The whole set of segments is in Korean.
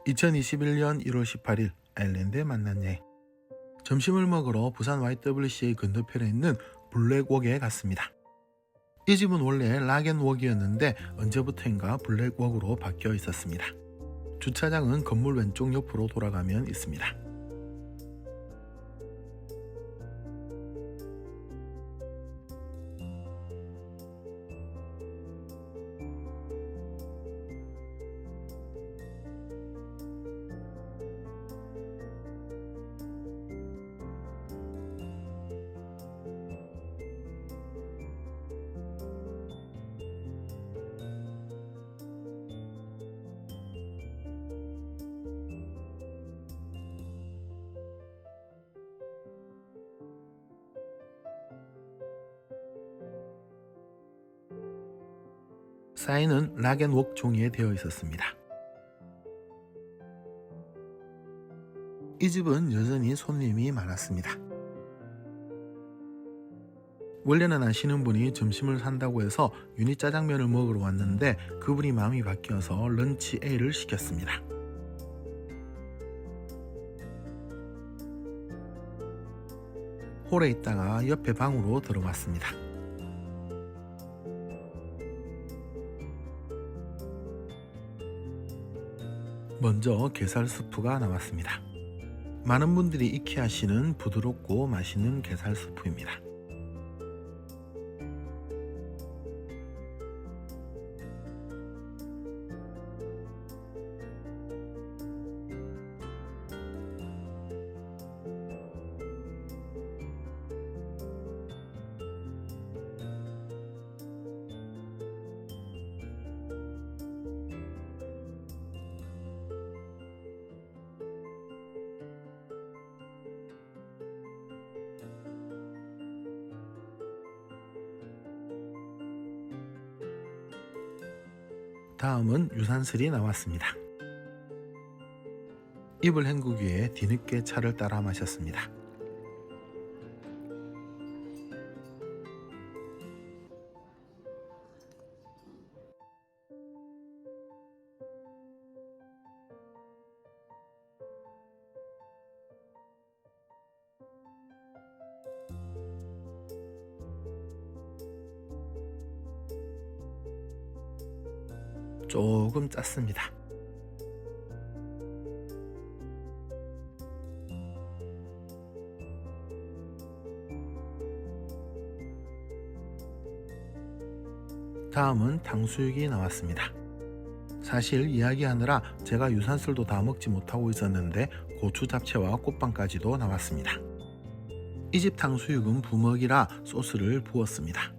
2021년 1월 18일 아일랜드에 만난 여행. 점심을 먹으러 부산 YWCA 건너편에 있는 블랙웍에 갔습니다. 이 집은 원래 락앤웍이었는데 언제부터인가 블랙웍으로 바뀌어 있었습니다. 주차장은 건물 왼쪽 옆으로 돌아가면 있습니다. 사인은 락앤웍 종이에 되어 있었습니다. 이 집은 여전히 손님이 많았습니다. 원래는 아시는 분이 점심을 산다고 해서 유니 짜장면을 먹으러 왔는데 그분이 마음이 바뀌어서 런치 A를 시켰습니다. 홀에 있다가 옆에 방으로 들어왔습니다. 먼저 게살 스프가 나왔습니다. 많은 분들이 익히하시는 부드럽고 맛있는 게살 스프입니다. 다음은 유산슬이 나왔습니다. 입을 헹구기 위해 뒤늦게 차를 따라 마셨습니다. 조금 짰습니다. 다음은 탕수육이 나왔습니다. 사실 이야기하느라 제가 유산슬도 다 먹지 못하고 있었는데 고추 잡채와 꽃빵까지도 나왔습니다. 이 집 탕수육은 부먹이라 소스를 부었습니다.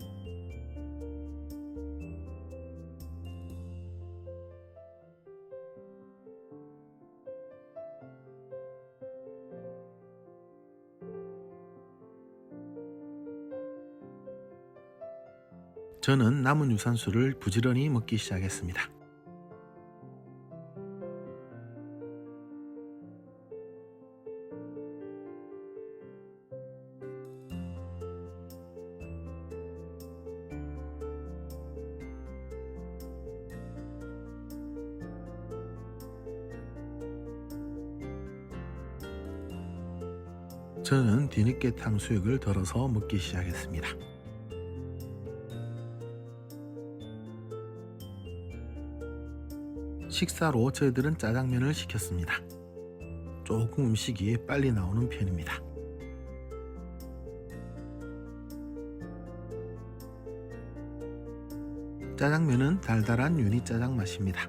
저는 남은 유산슬을 부지런히 먹기 시작했습니다. 저는 뒤늦게 탕수육을 덜어서 먹기 시작했습니다. 식사로 저희들은 짜장면을 시켰습니다. 조금 음식이 빨리 나오는 편입니다. 짜장면은 달달한 유니 짜장 맛입니다.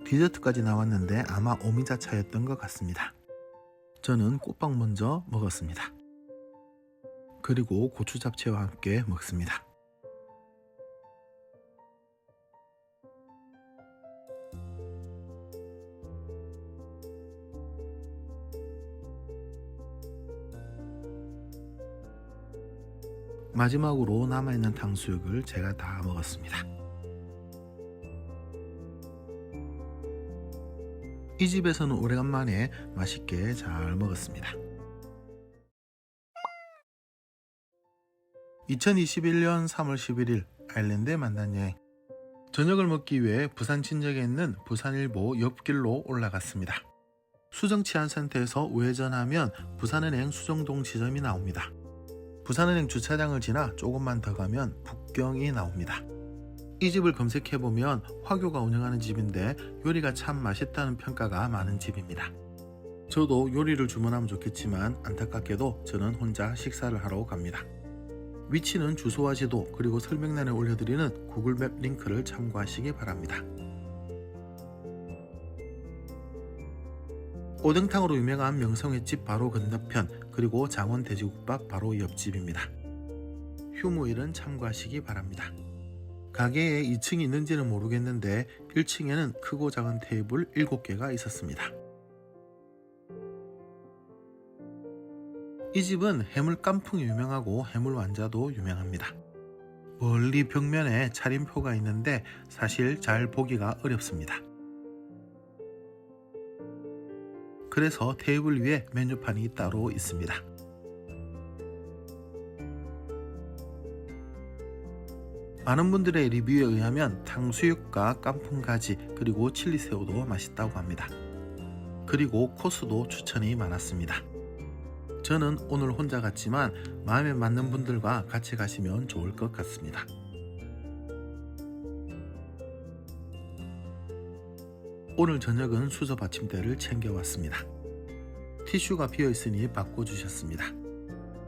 디저트까지 나왔는데 아마 오미자차였던 것 같습니다. 저는 꽃빵 먼저 먹었습니다. 그리고 고추 잡채와 함께 먹습니다. 마지막으로 남아있는 탕수육을 제가 다 먹었습니다. 이 집에서는 오래간만에 맛있게 잘 먹었습니다. 2021년 3월 11일 아일랜드에 만난 여행. 저녁을 먹기 위해 부산 진역에 있는 부산일보 옆길로 올라갔습니다. 수정 치안센터에서 우회전하면 부산은행 수정동 지점이 나옵니다. 부산은행 주차장을 지나 조금만 더 가면 북경이 나옵니다. 이 집을 검색해보면 화교가 운영하는 집인데 요리가 참 맛있다는 평가가 많은 집입니다. 저도 요리를 주문하면 좋겠지만 안타깝게도 저는 혼자 식사를 하러 갑니다. 위치는 주소와 지도 그리고 설명란에 올려드리는 구글맵 링크를 참고하시기 바랍니다. 오뎅탕으로 유명한 명성횟집 바로 건너편, 그리고 장원 돼지국밥 바로 옆집입니다. 휴무일은 참고하시기 바랍니다. 가게에 2층이 있는지는 모르겠는데 1층에는 크고 작은 테이블 7개가 있었습니다. 이 집은 해물 깐풍이 유명하고 해물 완자도 유명합니다. 멀리 벽면에 차림표가 있는데 사실 잘 보기가 어렵습니다. 그래서 테이블 위에 메뉴판이 따로 있습니다. 많은 분들의 리뷰에 의하면 탕수육과 깐풍가지 그리고 칠리새우도 맛있다고 합니다. 그리고 코스도 추천이 많았습니다. 저는 오늘 혼자 갔지만 마음에 맞는 분들과 같이 가시면 좋을 것 같습니다. 오늘 저녁은 수저 받침대를 챙겨왔습니다. 티슈가 비어있으니 바꿔주셨습니다.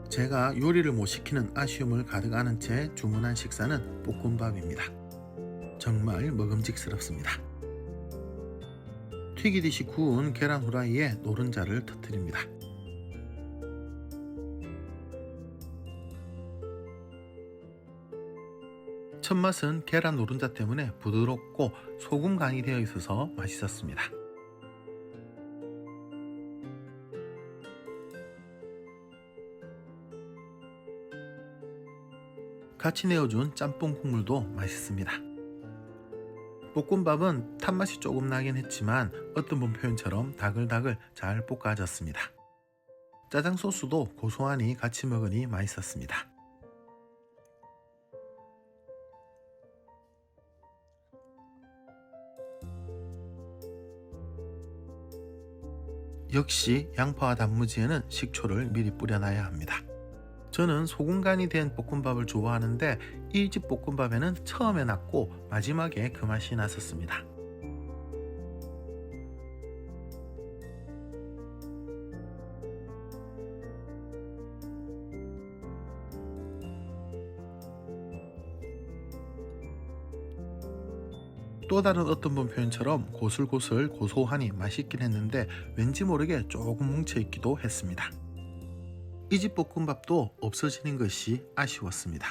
제가 요리를 못 시키는 아쉬움을 가득 안은 채 주문한 식사는 볶음밥입니다. 정말 먹음직스럽습니다. 튀기듯이 구운 계란 후라이에 노른자를 터뜨립니다. 첫맛은 계란 노른자 때문에 부드럽고 소금 간이 되어 있어서 맛있었습니다. 같이 내어준 짬뽕 국물도 맛있습니다. 볶음밥은 탄맛이 조금 나긴 했지만 어떤 분 표현처럼 다글다글 잘 볶아졌습니다. 짜장 소스도 고소하니 같이 먹으니 맛있었습니다. 역시 양파와 단무지에는 식초를 미리 뿌려놔야 합니다. 저는 소금 간이 된 볶음밥을 좋아하는데 이 집 볶음밥에는 처음에 났고 마지막에 그 맛이 났었습니다. 또 다른 어떤 분 표현처럼 고슬고슬 고소하니 맛있긴 했는데 왠지 모르게 조금 뭉쳐있기도 했습니다. 이 집 볶음밥도 없어지는 것이 아쉬웠습니다.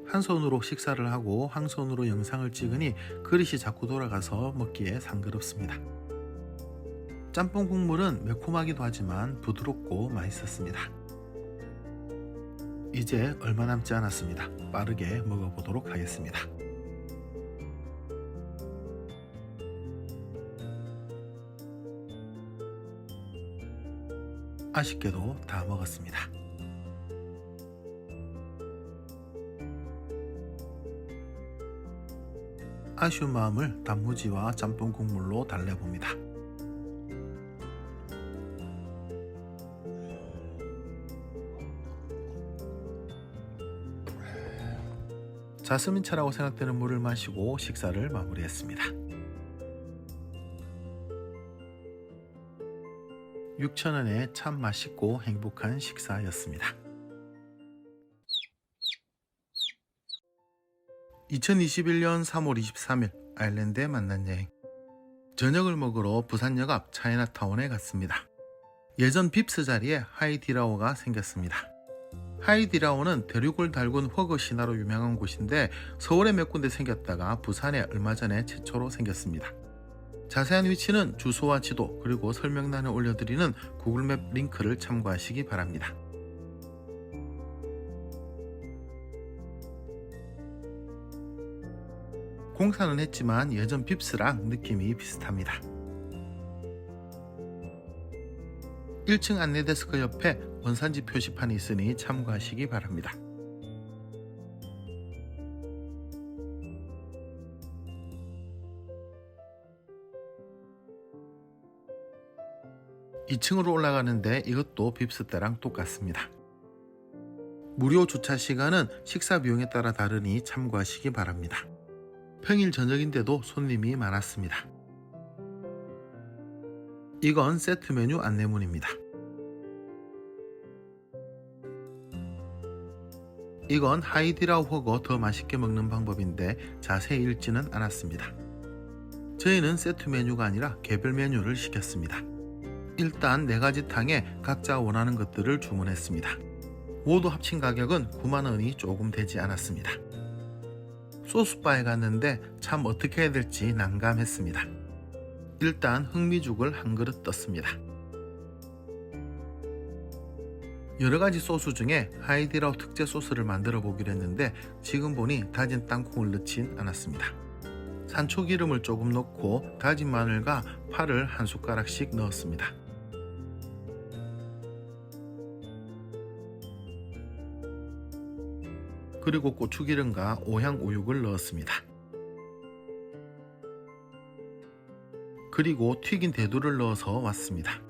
한 손으로 식사를 하고 한 손으로 영상을 찍으니 그릇이 자꾸 돌아가서 먹기에 상그럽습니다. 짬뽕 국물은 매콤하기도 하지만 부드럽고 맛있었습니다. 이제 얼마 남지 않았습니다. 빠르게 먹어보도록 하겠습니다. 아쉽게도 다 먹었습니다. 아쉬운 마음을 단무지와 짬뽕 국물로 달래봅니다. 자스민차라고 생각되는 물을 마시고 식사를 마무리했습니다. 6,000원에 참 맛있고 행복한 식사였습니다. 2021년 3월 23일 아일랜드에 만난 여행. 저녁을 먹으러 부산역 앞 차이나타운에 갔습니다. 예전 빕스 자리에 하이디라오가 생겼습니다. 하이디라오는 대륙을 달군 허거 신화로 유명한 곳인데 서울에 몇 군데 생겼다가 부산에 얼마 전에 최초로 생겼습니다. 자세한 위치는 주소와 지도 그리고 설명란에 올려드리는 구글맵 링크를 참고하시기 바랍니다. 공사는 했지만 예전 빕스랑 느낌이 비슷합니다. 1층 안내데스크 옆에 원산지 표시판이 있으니 참고하시기 바랍니다. (2층으로) 올라가는데 이것도 빕스 때랑 똑같습니다. 무료 주차 시간은 식사 비용에 따라 다르니 참고하시기 바랍니다. 평일 저녁인데도 손님이 많았습니다. 이건 세트 메뉴 안내문입니다. 이건 하이디라오 허거 더 맛있게 먹는 방법인데 자세히 읽지는 않았습니다. 저희는 세트 메뉴가 아니라 개별 메뉴를 시켰습니다. 일단 4가지 탕에 각자 원하는 것들을 주문했습니다. 모두 합친 가격은 9만원이 조금 되지 않았습니다. 소스바에 갔는데 참 어떻게 해야 될지 난감했습니다. 일단 흑미죽을 한 그릇 떴습니다. 여러가지 소스 중에 하이디라오 특제 소스를 만들어 보기로 했는데 지금 보니 다진 땅콩을 넣진 않았습니다. 산초기름을 조금 넣고 다진 마늘과 파를 한 숟가락씩 넣었습니다. 그리고 고추기름과 오향우육을 넣었습니다. 그리고 튀긴 대두를 넣어서 왔습니다.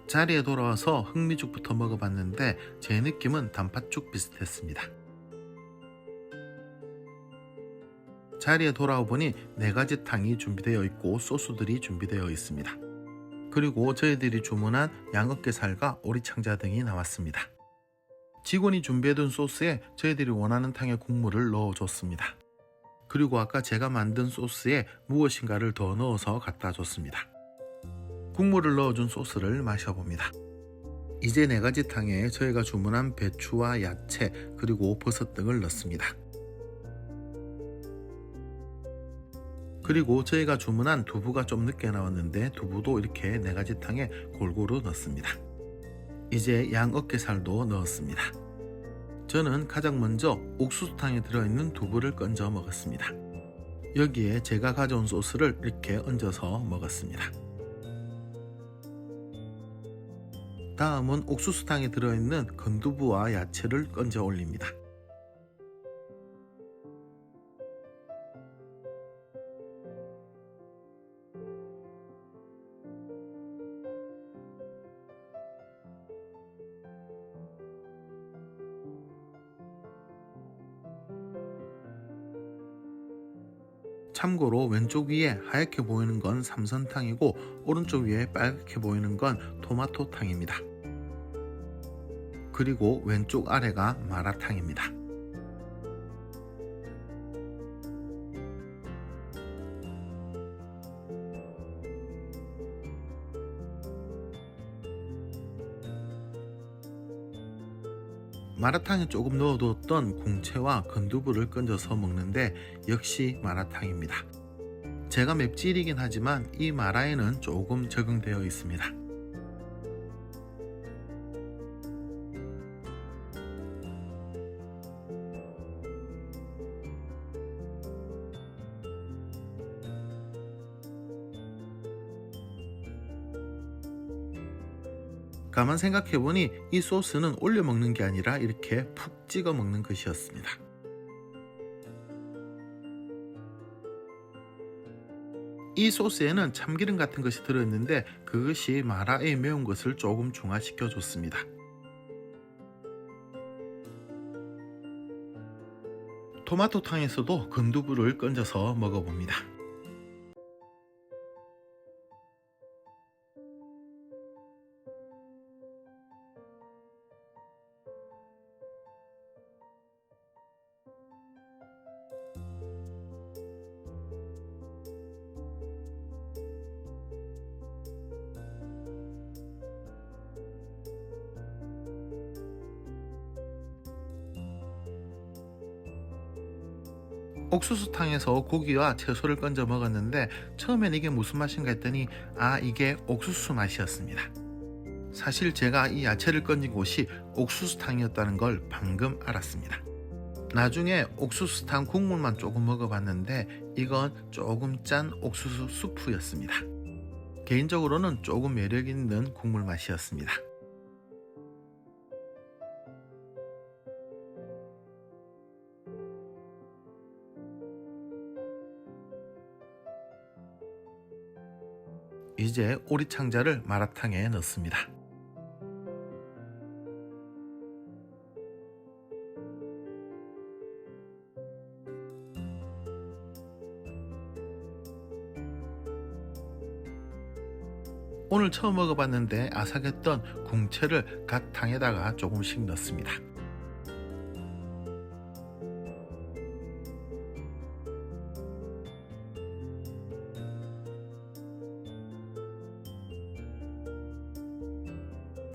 자리에 돌아와서 흑미죽부터 먹어봤는데 제 느낌은 단팥죽 비슷했습니다. 자리에 돌아와 보니 4가지 탕이 준비되어 있고 소스들이 준비되어 있습니다. 그리고 저희들이 주문한 양어깨살과 오리창자 등이 나왔습니다. 직원이 준비해둔 소스에 저희들이 원하는 탕의 국물을 넣어줬습니다. 그리고 아까 제가 만든 소스에 무엇인가를 더 넣어서 갖다 줬습니다. 국물을 넣어준 소스를 마셔봅니다. 이제 4가지 탕에 저희가 주문한 배추와 야채 그리고 버섯 등을 넣습니다. 그리고 저희가 주문한 두부가 좀 늦게 나왔는데 두부도 이렇게 4가지 탕에 골고루 넣습니다. 이제 양어깨살도 넣었습니다. 저는 가장 먼저 옥수수탕에 들어있는 두부를 건져 먹었습니다. 여기에 제가 가져온 소스를 이렇게 얹어서 먹었습니다. 다음은 옥수수탕에 들어있는 건두부와 야채를 건져 올립니다. 참고로 왼쪽 위에 하얗게 보이는 건 삼선탕이고 오른쪽 위에 빨갛게 보이는 건 토마토탕입니다. 그리고 왼쪽 아래가 마라탕입니다. 마라탕에 조금 넣어두었던 궁채와 건두부를 건져서 먹는데 역시 마라탕입니다. 제가 맵찔이긴 하지만 이 마라에는 조금 적응되어 있습니다. 가만 생각해보니 이 소스는 올려 먹는 게 아니라 이렇게 푹 찍어 먹는 것이었습니다. 이 소스에는 참기름 같은 것이 들어있는데 그것이 마라의 매운 것을 조금 중화시켜 줬습니다. 토마토탕에서도 건두부를 건져서 먹어봅니다. 옥수수탕에서 고기와 채소를 건져 먹었는데 처음엔 이게 무슨 맛인가 했더니 이게 옥수수 맛이었습니다. 사실 제가 이 야채를 건진 곳이 옥수수탕이었다는 걸 방금 알았습니다. 나중에 옥수수탕 국물만 조금 먹어봤는데 이건 조금 짠 옥수수 수프였습니다. 개인적으로는 조금 매력 있는 국물 맛이었습니다. 이제 오리창자를 마라탕에 넣습니다. 오늘 처음 먹어봤는데 아삭했던 궁채를 각 탕에다가 조금씩 넣습니다.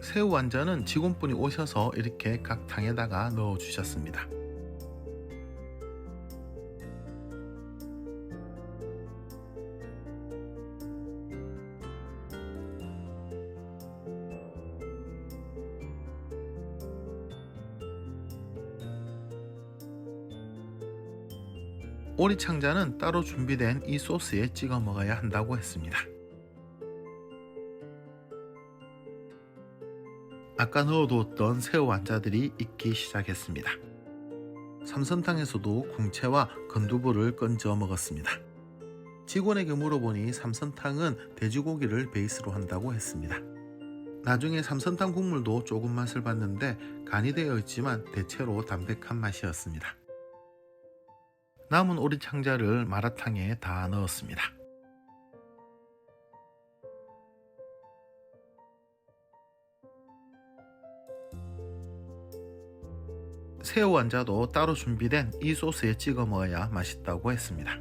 새우 완자는 직원분이 오셔서 이렇게 각 탕에다가 넣어 주셨습니다. 오리창자는 따로 준비된 이 소스에 찍어 먹어야 한다고 했습니다. 아까 넣어두었던 새우 완자들이 익기 시작했습니다. 삼선탕에서도 궁채와 건두부를 건져 먹었습니다. 직원에게 물어보니 삼선탕은 돼지고기를 베이스로 한다고 했습니다. 나중에 삼선탕 국물도 조금 맛을 봤는데 간이 되어 있지만 대체로 담백한 맛이었습니다. 남은 오리창자를 마라탕에 다 넣었습니다. 새우 완자도 따로 준비된 이 소스에 찍어 먹어야 맛있다고 했습니다.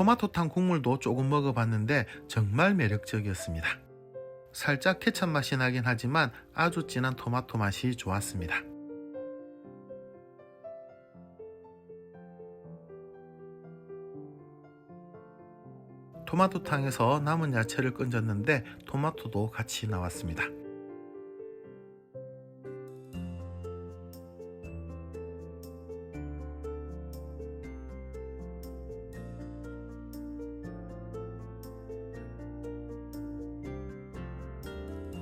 토마토탕 국물도 조금 먹어봤는데 정말 매력적이었습니다. 살짝 케첩 맛이 나긴 하지만 아주 진한 토마토 맛이 좋았습니다. 토마토탕에서 남은 야채를 건졌는데 토마토도 같이 나왔습니다.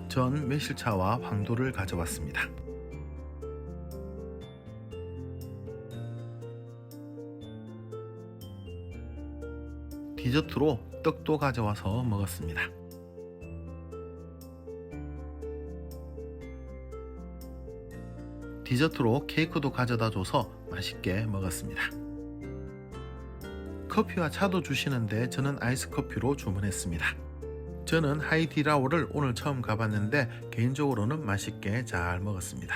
전 매실차와 황도를 가져왔습니다. 디저트로 떡도 가져와서 먹었습니다. 디저트로 케이크도 가져다 줘서 맛있게 먹었습니다. 커피와 차도 주시는데 저는 아이스 커피로 주문했습니다. 저는 하이디라오를 오늘 처음 가봤는데 개인적으로는 맛있게 잘 먹었습니다.